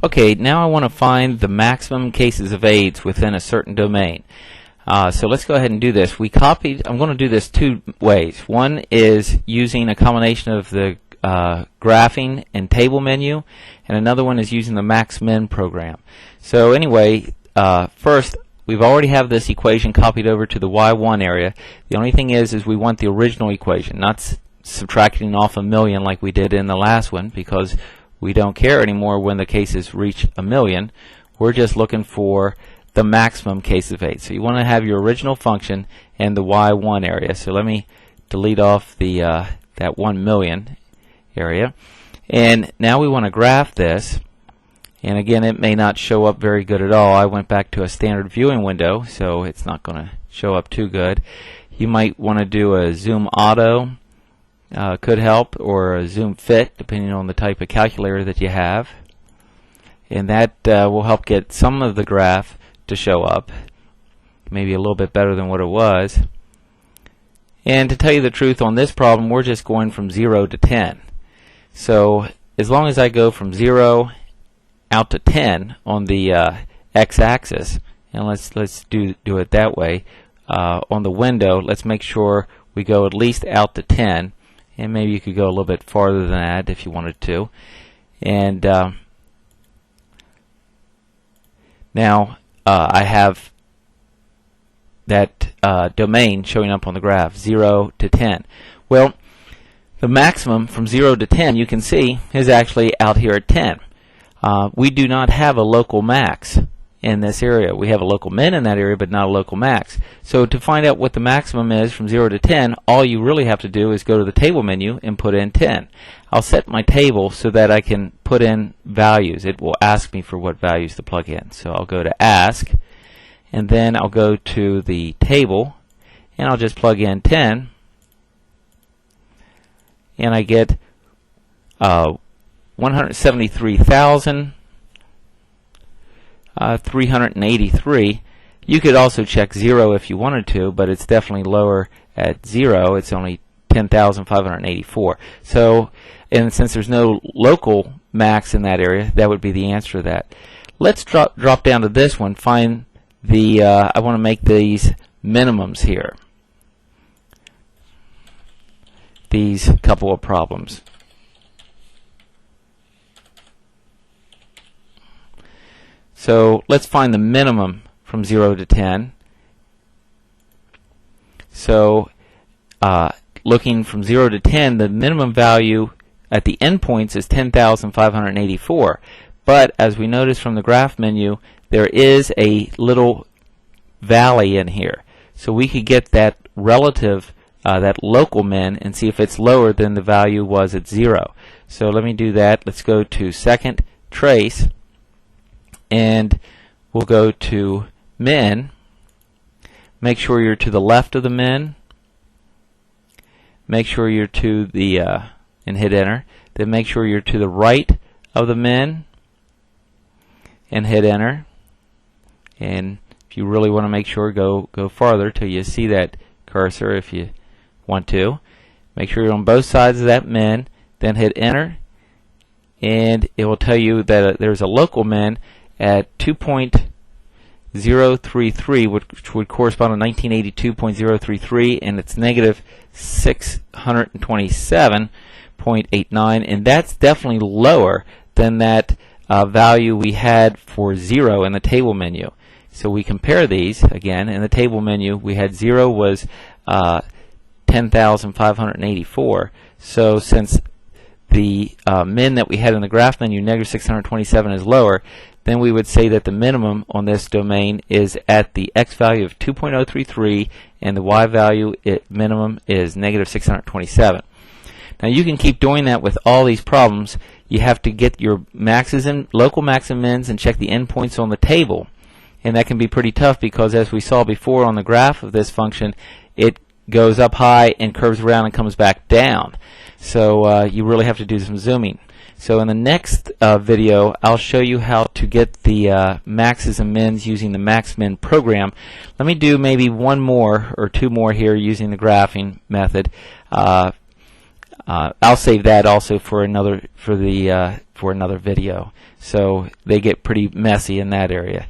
Okay, now I want to find the maximum cases of AIDS within a certain domain. So let's go ahead and do this. I'm going to do this two ways. One is using a combination of the graphing and table menu, and another one is using the max-min program. So anyway, first, we've already have this equation copied over to the y1 area. The only thing is we want the original equation, not subtracting off a million like we did in the last one, because we don't care anymore when the cases reach a million. We're just looking for the maximum case of AIDS. So you want to have your original function in the y1 area. So let me delete off the that 1 million area. And now we want to graph this. And again, it may not show up very good at all. I went back to a standard viewing window, so it's not going to show up too good. You might want to do a zoom auto, could help, or a zoom fit, depending on the type of calculator that you have. And that will help get some of the graph to show up, maybe a little bit better than what it was. And to tell you the truth, on this problem, we're just going from 0 to 10. So as long as I go from 0 out to 10 on the x-axis, and let's do it that way. On the window, let's make sure we go at least out to 10, and maybe you could go a little bit farther than that if you wanted to. And now I have that domain showing up on the graph, 0 to 10. Well, the maximum from 0 to 10, you can see, is actually out here at 10. We do not have a local max in this area. We have a local min in that area, but not a local max. So to find out what the maximum is from 0 to 10, all you really have to do is go to the table menu and put in 10. I'll set my table so that I can put in values. It will ask me for what values to plug in. So I'll go to ask, and then I'll go to the table, and I'll just plug in 10, and I get 173,383. You could also check 0 if you wanted to, but it's definitely lower at 0. It's only 10,584. So, and since there's no local max in that area, that would be the answer to that. Let's drop down to this one. Find the I want to make these minimums here. These couple of problems. So let's find the minimum from 0 to 10. So looking from 0 to 10, the minimum value at the endpoints is 10,584. But as we notice from the graph menu, there is a little valley in here. So we could get that relative, that local min, and see if it's lower than the value was at 0. So let me do that. Let's go to second trace, and we'll go to min. Make sure you're to the left of the min. Make sure you're to the, and hit enter. Then make sure you're to the right of the min, and hit enter. And if you really want to make sure, go farther till you see that cursor if you want to. Make sure you're on both sides of that min, then hit enter, and it will tell you that there's a local min at 2.033, which would correspond to 1982.033, and it's negative 627.89, and that's definitely lower than that value we had for 0 in the table menu. So we compare these again. In the table menu, we had 0 was 10,584. So since the min that we had in the graph menu, negative 627, is lower, then we would say that the minimum on this domain is at the x value of 2.033, and the y value minimum is negative 627. Now you can keep doing that with all these problems. You have to get your maxes and local max and mins and check the endpoints on the table. And that can be pretty tough because, as we saw before on the graph of this function, it goes up high and curves around and comes back down. So you really have to do some zooming. So in the next video, I'll show you how to get the maxes and mins using the max-min program. Let me do maybe one more or two more here using the graphing method. I'll save that also for another for another video. So they get pretty messy in that area.